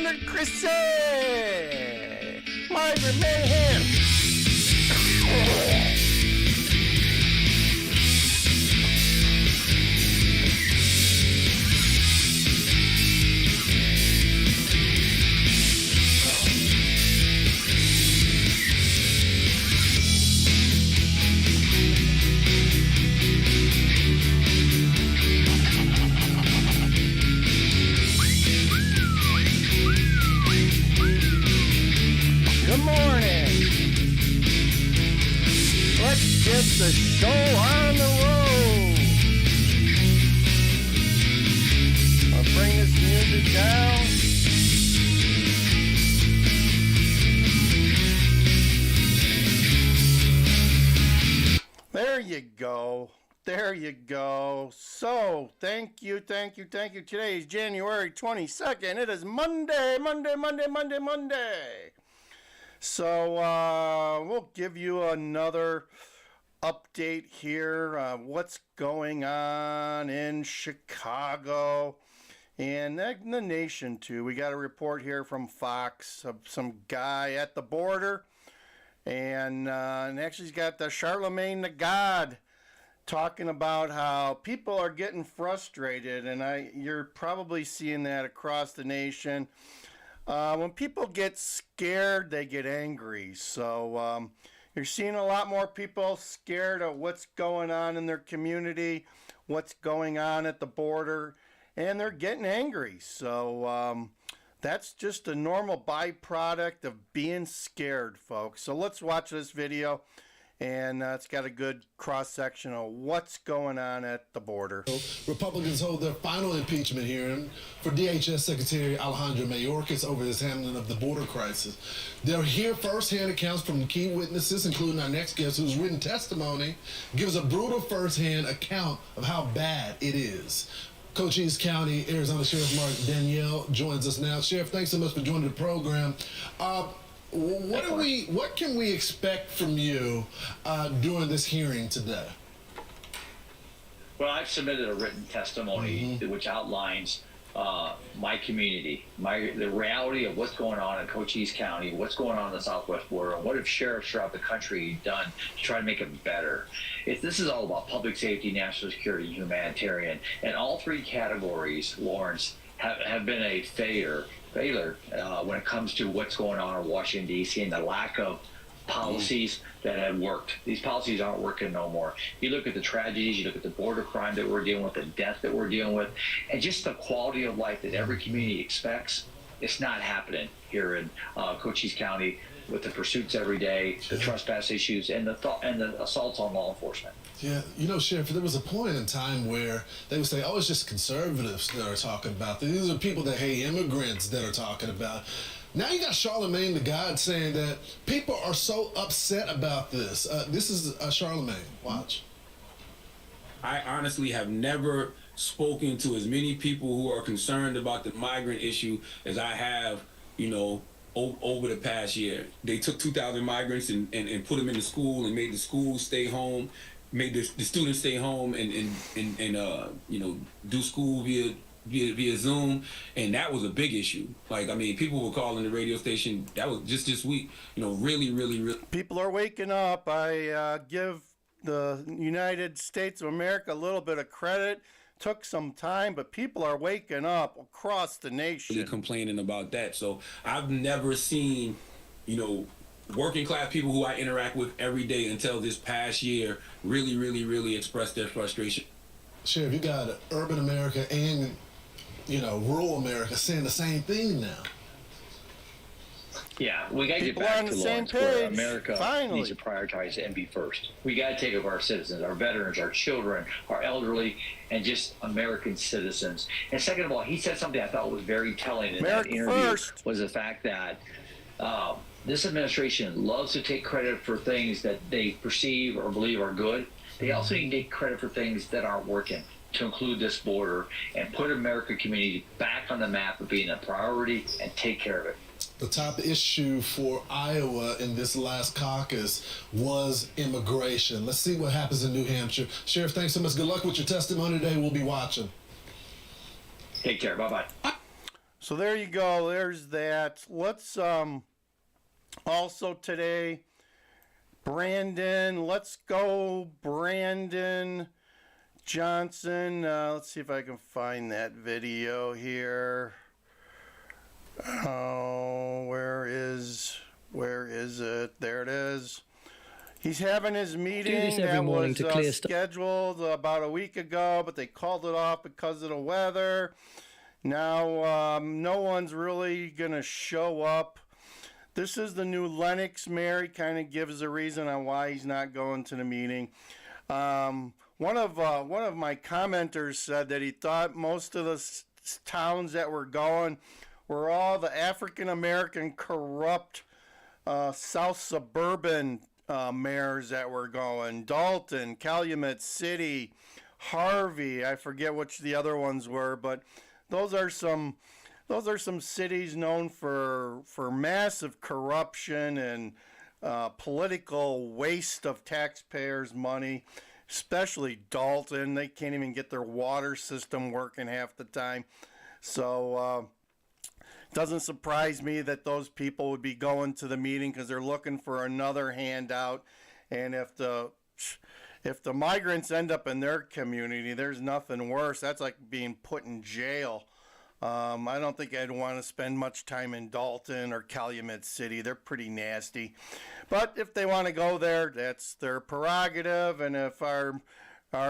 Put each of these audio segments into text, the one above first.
Wonder Chrissy! Migrant Mayhem! Get the show on the road. I'll bring this music down. There you go. There you go. So, thank you. Today is January 22nd. It is Monday. So, we'll give you another update here, what's going on in Chicago and the nation too. We got a report here from Fox of some guy at the border, and actually he's got the Charlemagne the God talking about how people are getting frustrated, and you're probably seeing that across the nation. When people get scared, they get angry. So you're seeing a lot more people scared of what's going on in their community, what's going on at the border, and they're getting angry. So that's just a normal byproduct of being scared, folks. So let's watch this video, and it's got a good cross-section of what's going on at the border. Republicans hold their final impeachment hearing for DHS Secretary Alejandro Mayorkas over his handling of the border crisis. They'll hear firsthand accounts from key witnesses, including our next guest, whose written testimony gives a brutal firsthand account of how bad it is. Cochise County, Arizona Sheriff Mark Danielle joins us now. Sheriff, thanks so much for joining the program. What can we expect from you during this hearing today? Well, I've submitted a written testimony which outlines my community, the reality of what's going on in Cochise County, what's going on in the southwest border, and what have sheriffs throughout the country done to try to make it better. This is all about public safety, national security, and humanitarian. And all three categories, Lawrence, have been a failure when it comes to what's going on in Washington, D.C. and the lack of policies that have worked. These policies aren't working no more. You look at the tragedies, you look at the border crime that we're dealing with, the death that we're dealing with, and just the quality of life that every community expects. It's not happening here in Cochise County with the pursuits every day, the trespass issues, and the assaults on law enforcement. Yeah, you know, Sheriff, there was a point in time where they would say, oh, it's just conservatives that are talking about this. These are people that hate immigrants that are talking about. Now you got Charlemagne the God saying that people are so upset about this. This is Charlemagne. Watch. I honestly have never spoken to as many people who are concerned about the migrant issue as I have, over the past year. They took 2,000 migrants and put them in the school and made the schools stay home, made the students stay home and do school via Zoom, and that was a big issue. People were calling the radio station. That was just this week. Really. People are waking up. I give the United States of America a little bit of credit. Took some time, but people are waking up across the nation. Really complaining about that. So I've never seen, working class people who I interact with every day until this past year really express their frustration. Sheriff, you got urban America and rural America saying the same thing now. Yeah, we got to get back to Lawrence, where America needs to prioritize and be first. We got to take care of our citizens, our veterans, our children, our elderly, and just American citizens. And second of all, he said something I thought was very telling in that interview, was the fact that this administration loves to take credit for things that they perceive or believe are good. They also need to take credit for things that aren't working, to include this border and put American community back on the map of being a priority and take care of it. The top issue for Iowa in this last caucus was immigration. Let's see what happens in New Hampshire. Sheriff, thanks so much. Good luck with your testimony today. We'll be watching. Take care. Bye-bye. So there you go. There's that. Let's also today, Brandon. Let's go, Brandon Johnson. Let's see if I can find that video here. Oh, where is it? There it is. He's having his meeting that was scheduled about a week ago, but they called it off because of the weather. Now, no one's really going to show up. This is the new Lenox mayor. He kind of gives a reason on why he's not going to the meeting. One of my commenters said that he thought most of the towns that were going were all the African American corrupt South suburban mayors that were going. Dalton, Calumet City, Harvey. I forget which the other ones were, but those are some cities known for massive corruption and political waste of taxpayers' money. Especially Dalton. They can't even get their water system working half the time. So it doesn't surprise me that those people would be going to the meeting because they're looking for another handout. And if the migrants end up in their community, there's nothing worse. That's like being put in jail. I don't think I'd want to spend much time in Dalton or Calumet City. They're pretty nasty. But if they want to go there, that's their prerogative. And if our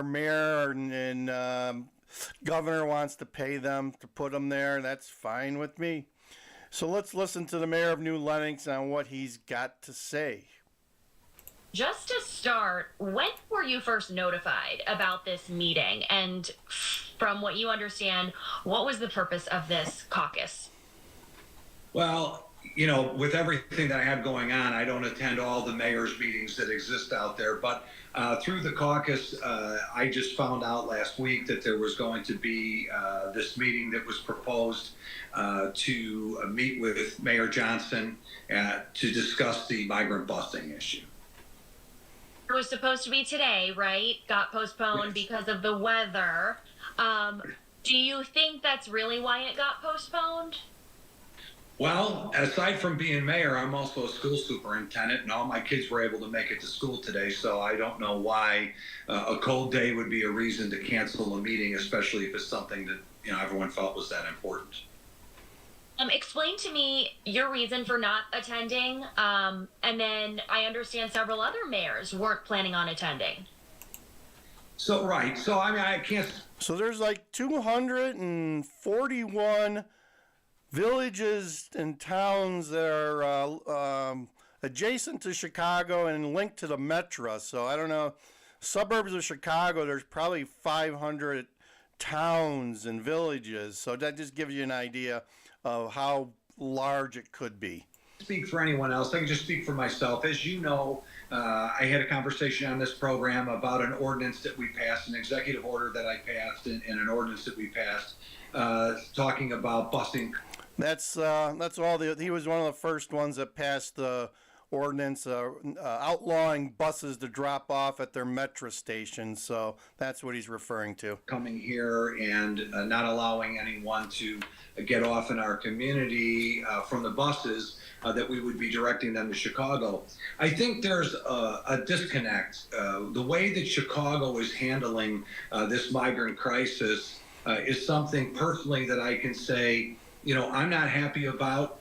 mayor and governor wants to pay them to put them there, that's fine with me. So let's listen to the mayor of New Lenox on what he's got to say. Just to start, when were you first notified about this meeting? And from what you understand, what was the purpose of this caucus? Well, with everything that I have going on, I don't attend all the mayor's meetings that exist out there. But through the caucus, I just found out last week that there was going to be this meeting that was proposed to meet with Mayor Johnson to discuss the migrant busing issue. It was supposed to be today, right? Got postponed Yes. because of the weather. Do you think that's really why it got postponed? Well, aside from being mayor, I'm also a school superintendent, and all my kids were able to make it to school today, so I don't know why a cold day would be a reason to cancel a meeting, especially if it's something that everyone felt was that important. Explain to me your reason for not attending, and then I understand several other mayors weren't planning on attending. So, right. So, I can't... So there's like 241 villages and towns that are adjacent to Chicago and linked to the metro. So I don't know, suburbs of Chicago, there's probably 500 towns and villages. So that just gives you an idea of how large it could be. Speak for anyone else. I can just speak for myself. As you know, I had a conversation on this program about an ordinance that we passed, an executive order that I passed, and an ordinance that we passed, talking about busing. That's all. He was one of the first ones that passed the ordinance outlawing buses to drop off at their metro stations. So that's what he's referring to. Coming here and not allowing anyone to get off in our community from the buses, that we would be directing them to Chicago. I think there's a disconnect. The way that Chicago is handling this migrant crisis is something personally that I can say, I'm not happy about.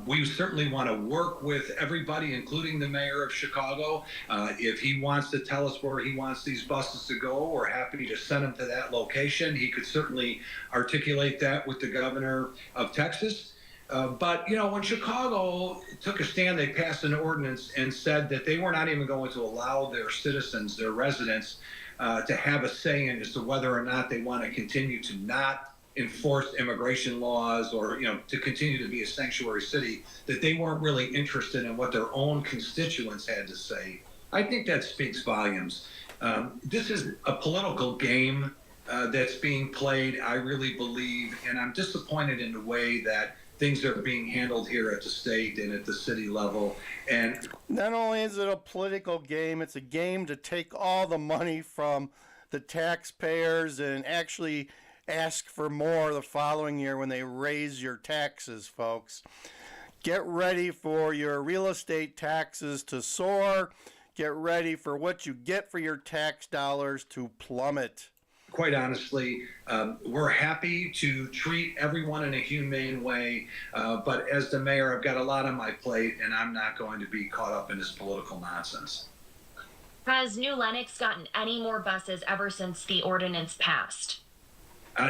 We certainly want to work with everybody, including the mayor of Chicago. If he wants to tell us where he wants these buses to go, we're happy to send them to that location. He could certainly articulate that with the governor of Texas. But, when Chicago took a stand, they passed an ordinance and said that they were not even going to allow their citizens, their residents, to have a say in as to whether or not they want to continue to not enforce immigration laws or, to continue to be a sanctuary city, that they weren't really interested in what their own constituents had to say. I think that speaks volumes. This is a political game that's being played, I really believe, and I'm disappointed in the way that things are being handled here at the state and at the city level. And not only is it a political game, it's a game to take all the money from the taxpayers and actually ask for more the following year when they raise your taxes, folks. Get ready for your real estate taxes to soar. Get ready for what you get for your tax dollars to plummet. Quite honestly, we're happy to treat everyone in a humane way, but as the mayor, I've got a lot on my plate, and I'm not going to be caught up in this political nonsense. Has New Lenox gotten any more buses ever since the ordinance passed?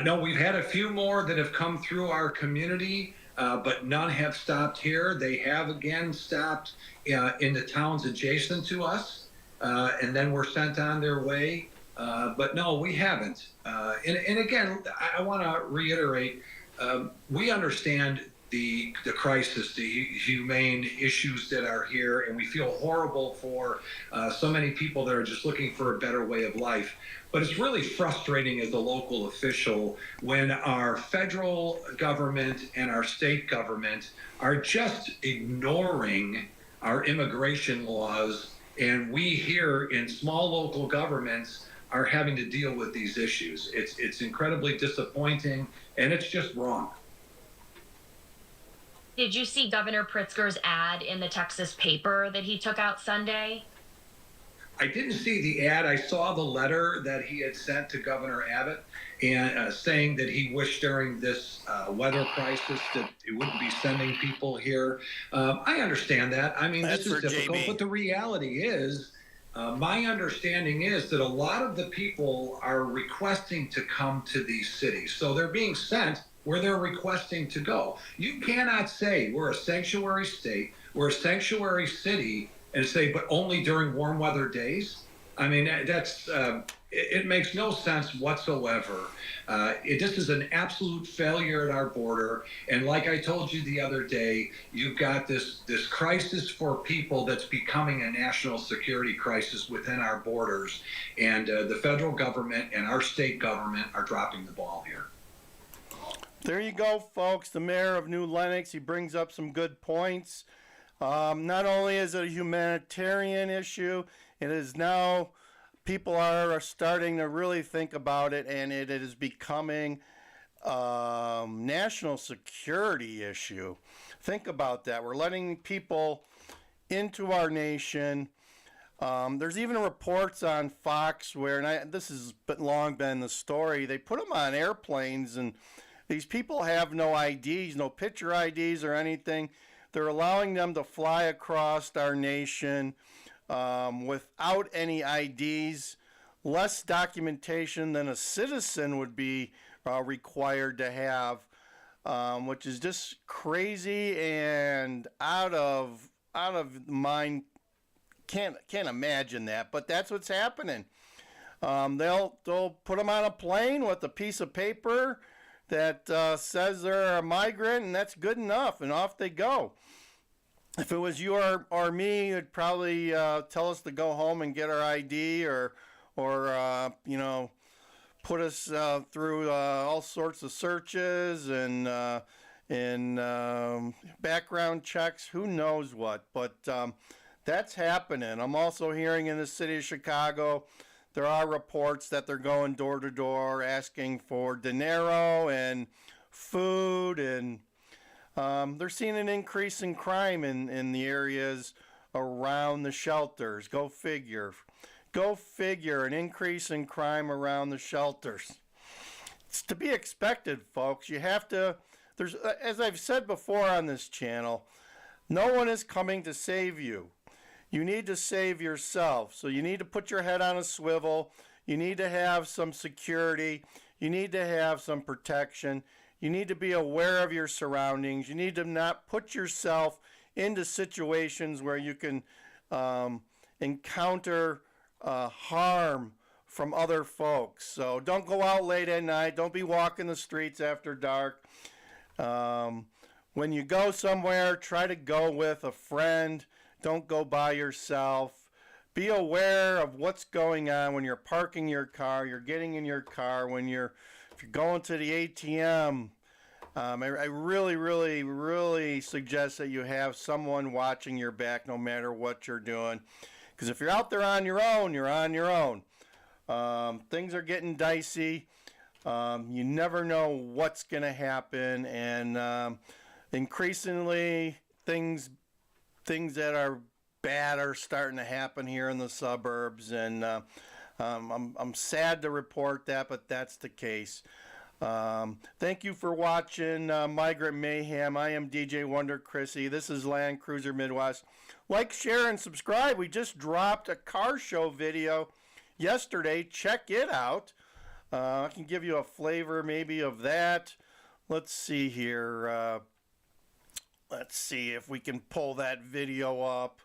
No, we've had a few more that have come through our community, but none have stopped here. They have again stopped in the towns adjacent to us, and then were sent on their way. But no, we haven't. And again, I want to reiterate, we understand the crisis, the humane issues that are here, and we feel horrible for so many people that are just looking for a better way of life. But it's really frustrating as a local official when our federal government and our state government are just ignoring our immigration laws, and we here in small local governments are having to deal with these issues. It's incredibly disappointing, and it's just wrong. Did you see Governor Pritzker's ad in the Texas paper that he took out Sunday? I didn't see the ad. I saw the letter that he had sent to Governor Abbott and saying that he wished during this weather crisis that it wouldn't be sending people here. I understand that. I mean, That's this is for difficult, JB. but the reality is, my understanding is that a lot of the people are requesting to come to these cities. So they're being sent where they're requesting to go. You cannot say we're a sanctuary state, we're a sanctuary city, and say, but only during warm weather days. I mean, that's it makes no sense whatsoever. This is an absolute failure at our border. And like I told you the other day, you've got this crisis for people that's becoming a national security crisis within our borders. And the federal government and our state government are dropping the ball here. There you go, folks. The mayor of New Lenox, he brings up some good points. Not only is it a humanitarian issue, it is now people are starting to really think about it, and it is becoming a national security issue. Think about that. We're letting people into our nation. There's even reports on Fox where, and this has long been the story, they put them on airplanes, and these people have no IDs, no picture IDs or anything. They're allowing them to fly across our nation without any IDs, less documentation than a citizen would be required to have, which is just crazy and out of mind. Can't imagine that, but that's what's happening. They'll put them on a plane with a piece of paper that says they're a migrant, and that's good enough, and off they go. If it was you or me, it'd probably tell us to go home and get our ID, or put us through all sorts of searches and background checks, who knows what. But that's happening. I'm also hearing in the city of Chicago, there are reports that they're going door to door asking for dinero and food, and they're seeing an increase in crime in the areas around the shelters. Go figure. Go figure, an increase in crime around the shelters. It's to be expected, folks. You have to, as I've said before on this channel, no one is coming to save you. You need to save yourself. So you need to put your head on a swivel. You need to have some security. You need to have some protection. You need to be aware of your surroundings. You need to not put yourself into situations where you can encounter harm from other folks. So don't go out late at night. Don't be walking the streets after dark. When you go somewhere, try to go with a friend. Don't go by yourself. Be aware of what's going on when you're parking your car, you're getting in your car, if you're going to the ATM. I really, really, really suggest that you have someone watching your back no matter what you're doing. Because if you're out there on your own, you're on your own. Things are getting dicey. You never know what's going to happen, and increasingly things that are bad are starting to happen here in the suburbs, and I'm sad to report that, but that's the case. Thank you for watching Migrant Mayhem. I am DJ Wonder Chrissy. This is Land Cruiser Midwest. Like, share, and subscribe. We just dropped a car show video yesterday. Check it out. I can give you a flavor maybe of that. Let's see here. Let's see if we can pull that video up.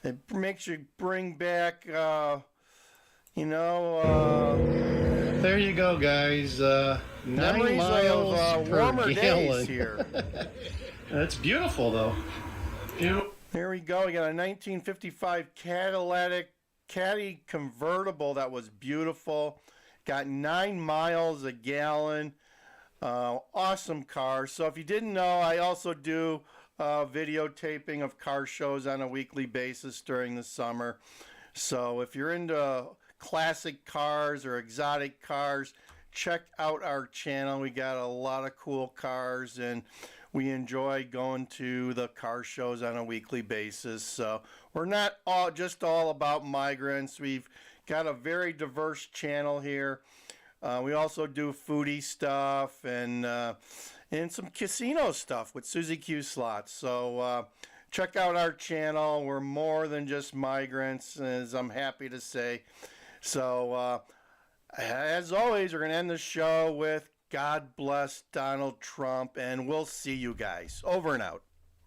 It makes you bring back, there you go, guys. 9 memories miles of per warmer gallon. days here. That's beautiful, though. There we go. We got a 1955 Cadillac Caddy convertible that was beautiful. Got 9 miles a gallon. Awesome car. So if you didn't know, I also do videotaping of car shows on a weekly basis during the summer. So if you're into classic cars or exotic cars, check out our channel. We got a lot of cool cars, and we enjoy going to the car shows on a weekly basis. So we're not just all about migrants. We've got a very diverse channel here. We also do foodie stuff and some casino stuff with Suzy Q slots. So check out our channel. We're more than just migrants, as I'm happy to say. So as always, we're going to end the show with God bless Donald Trump, and we'll see you guys. Over and out.